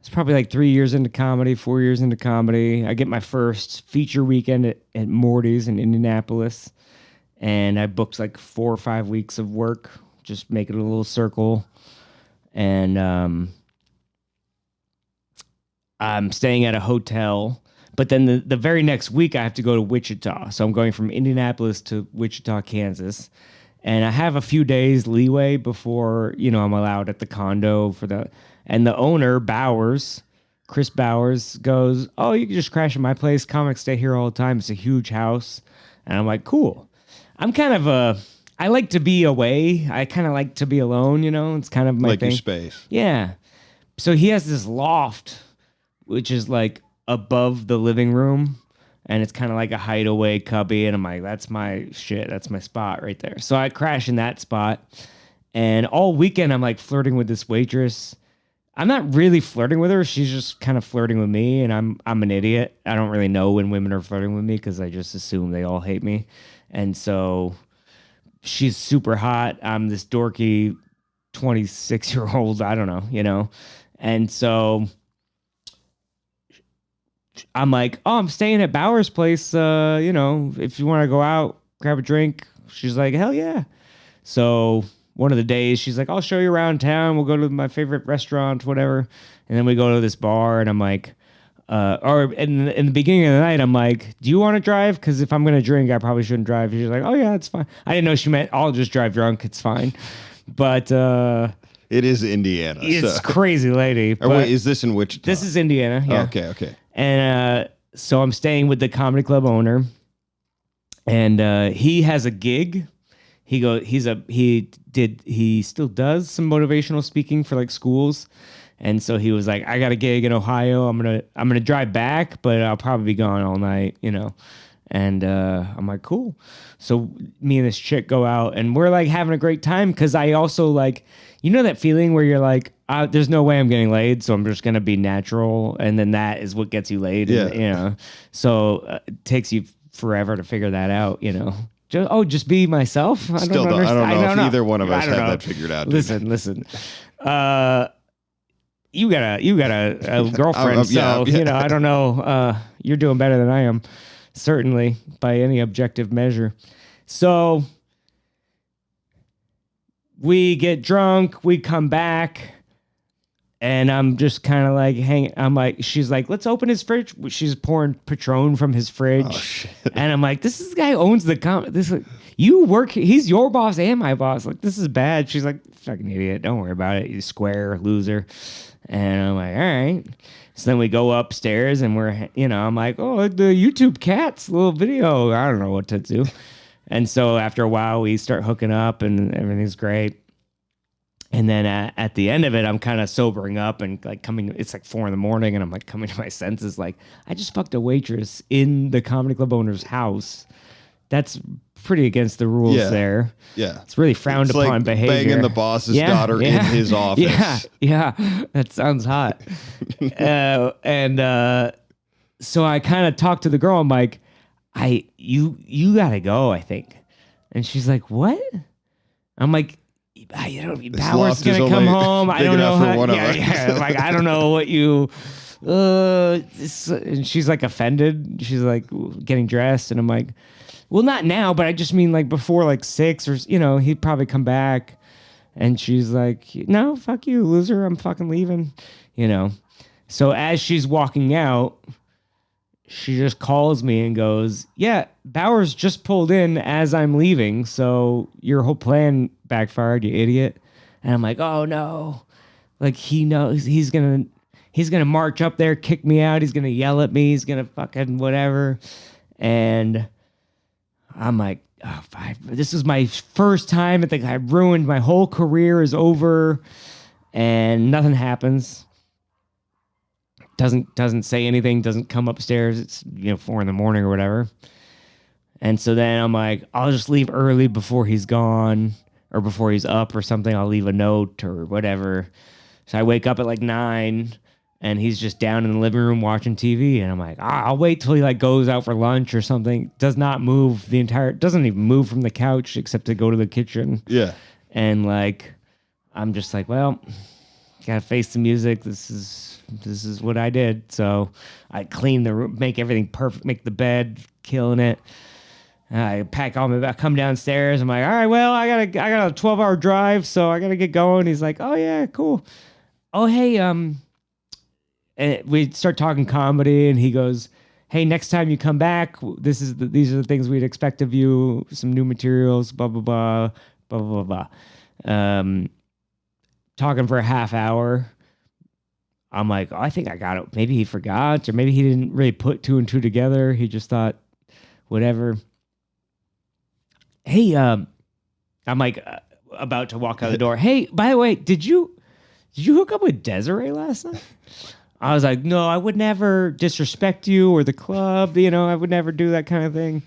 It's probably like 3 years into comedy, 4 years into comedy. I get my first feature weekend at Morty's in Indianapolis. And I booked like 4 or 5 weeks of work, just make it a little circle. And I'm staying at a hotel. But then the very next week, I have to go to Wichita. So I'm going from Indianapolis to Wichita, Kansas. And I have a few days leeway before, I'm allowed at the condo and the owner, Chris Bowers, goes, "Oh, you can just crash at my place. Comics stay here all the time. It's a huge house." And I'm like, cool. I'm kind of I like to be away. I kind of like to be alone, It's kind of my thing. Like your space. Yeah. So he has this loft, which is like above the living room. And it's kind of like a hideaway cubby. And I'm like, that's my shit. That's my spot right there. So I crash in that spot. And all weekend, I'm like flirting with this waitress. I'm not really flirting with her. She's just kind of flirting with me. And I'm an idiot. I don't really know when women are flirting with me because I just assume they all hate me. And so she's super hot. I'm this dorky 26-year-old. I don't know, And so I'm like, "Oh, I'm staying at Bauer's place. If you want to go out, grab a drink." She's like, "Hell yeah." So one of the days she's like, "I'll show you around town. We'll go to my favorite restaurant, whatever." And then we go to this bar and I'm like, in the beginning of the night, I'm like, "Do you want to drive? Because if I'm going to drink, I probably shouldn't drive." She's like, "Oh yeah, it's fine." I didn't know she meant I'll just drive drunk. It's fine. But, it is Indiana. It's crazy lady. Wait, is this in Wichita? This is Indiana. Yeah. Okay. And so I'm staying with the comedy club owner, and he has a gig. He still does some motivational speaking for like schools, and so he was like, "I got a gig in Ohio. I'm gonna drive back, but I'll probably be gone all night, And I'm like, cool. So me and this chick go out, and we're like having a great time because I also like, that feeling where you're like, there's no way I'm getting laid, so I'm just gonna be natural, and then that is what gets you laid. Yeah. And, so it takes you forever to figure that out. Just be myself. I don't know if either one of us had that figured out. Listen. You got a girlfriend, so I don't know. You're doing better than I am, certainly by any objective measure. So we get drunk, we come back, and I'm just kind of like hanging. I'm like, she's like, "Let's open his fridge." She's pouring Patron from his fridge. Oh, shit. And I'm like, this guy owns you work, he's your boss and my boss. Like, this is bad. She's like, "Fucking idiot. Don't worry about it. You square loser." And I'm like, all right. So then we go upstairs and I'm like, "Oh, the YouTube cats little video." I don't know what to do. And so after a while we start hooking up and everything's great. And then at the end of it, I'm kind of sobering up and like it's like 4 a.m. and I'm like coming to my senses. Like, I just fucked a waitress in the comedy club owner's house. That's pretty against the rules there. Yeah. It's really frowned upon like behavior. Banging the boss's daughter in his office. Yeah. That sounds hot. So I kind of talked to the girl. I'm like, you gotta go, I think. And she's like, "What?" I'm like, Bauer's gonna come home. I don't know how. Yeah. Like, I don't know what you. And she's like offended. She's like getting dressed, and I'm like, "Well, not now, but I just mean like before like 6 or he'd probably come back." And she's like, "No, fuck you, loser. I'm fucking leaving." So as she's walking out, she just calls me and goes, "Yeah, Bowers just pulled in as I'm leaving, so your whole plan backfired, you idiot." And I'm like, "Oh no." Like, he knows he's gonna march up there, kick me out, he's gonna yell at me, he's gonna fucking whatever. And I'm like, "Oh, this is my first time. I think I ruined my whole career is over." And nothing happens. Doesn't say anything, doesn't come upstairs. It's 4 a.m. or whatever. And so then I'm like, I'll just leave early before he's gone or before he's up or something. I'll leave a note or whatever. So I wake up at like 9 and he's just down in the living room watching TV. And I'm like, I'll wait till he like goes out for lunch or something. Doesn't even move from the couch except to go to the kitchen. Yeah. And like, I'm just like, well, gotta face the music. This is what I did. So I clean the room, make everything perfect, make the bed, killing it. I pack all my bag, come downstairs. I'm like, all right, well, I got a 12-hour drive, so I gotta get going. He's like, oh yeah, cool. Oh hey, and we start talking comedy, and he goes, hey, next time you come back, these are the things we'd expect of you. Some new materials, blah blah blah, blah blah blah. Talking for a half hour. I'm like, oh, I think I got it. Maybe he forgot, or maybe he didn't really put two and two together. He just thought, whatever. Hey, I'm like about to walk out the door. Hey, by the way, did you hook up with Desiree last night? I was like, no, I would never disrespect you or the club. I would never do that kind of thing.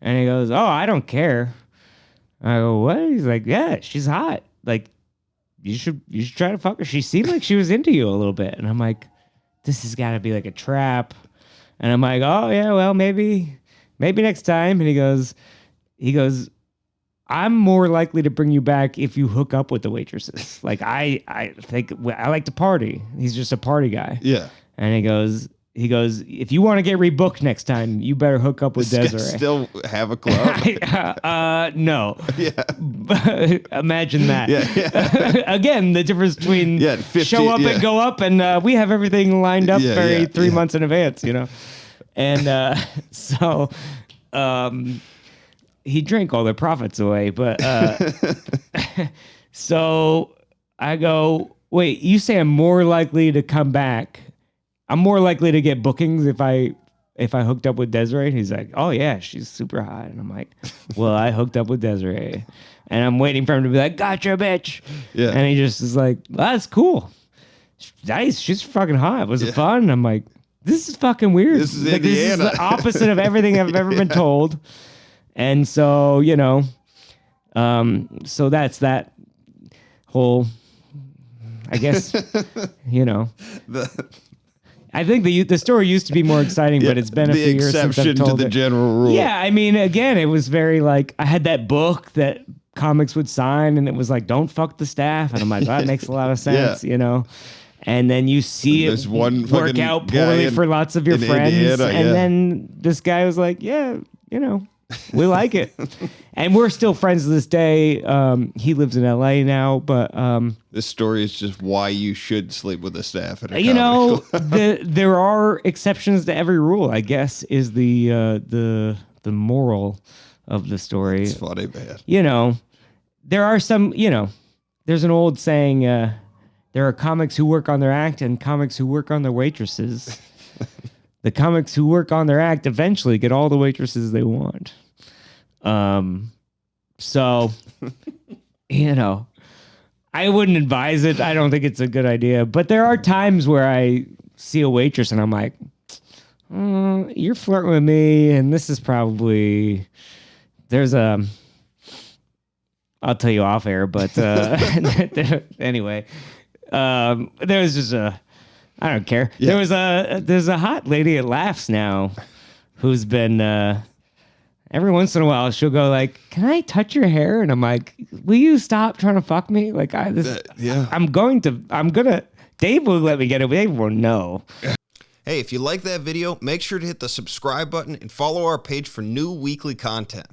And he goes, oh, I don't care. I go, what? He's like, yeah, she's hot. Like, you should try to fuck her. She seemed like she was into you a little bit. And I'm like, this has got to be like a trap. And I'm like, oh yeah, well, maybe next time. And he goes, I'm more likely to bring you back if you hook up with the waitresses. Like I think I like to party. He's just a party guy. Yeah. And he goes, if you want to get rebooked next time, you better hook up with Desiree. Still have a club? No. Yeah. Imagine that. Yeah. Again, the difference between 50, show up and go up, and we have everything lined up 3 months in advance, And so he drank all their profits away. But so I go, wait, you say I'm more likely to come back? I'm more likely to get bookings if I hooked up with Desiree. And he's like, oh yeah, she's super hot. And I'm like, well, I hooked up with Desiree. And I'm waiting for him to be like, gotcha, bitch. Yeah. And he just is like, that's cool. Nice. She's fucking hot. Was it fun? And I'm like, this is fucking weird. This is Indiana. This is the opposite of everything I've ever been told. And so, so that's that whole, I guess, I think the story used to be more exciting, but it's been a few years since I've told it. The exception to the general rule. Yeah, I mean, again, it was very like, I had that book that comics would sign, and it was like, don't fuck the staff. And I'm like, that makes a lot of sense, And then you see it work out poorly for lots of your friends. Indiana, and then this guy was like, yeah, we like it. And we're still friends to this day. He lives in LA now, but this story is just why you should sleep with the staff at a comedy club. There are exceptions to every rule, I guess, is the moral of the story. It's funny, man. There are some, there's an old saying, there are comics who work on their act and comics who work on their waitresses. The comics who work on their act eventually get all the waitresses they want. So, I wouldn't advise it. I don't think it's a good idea. But there are times where I see a waitress and I'm like, you're flirting with me, and this is probably, I'll tell you off air, but anyway, there was just I don't care. Yeah. There's a hot lady at Laughs now who's been every once in a while she'll go like, can I touch your hair? And I'm like, will you stop trying to fuck me? Like I'm gonna Dave will let me get it, but Dave will know. Hey, if you like that video, make sure to hit the subscribe button and follow our page for new weekly content.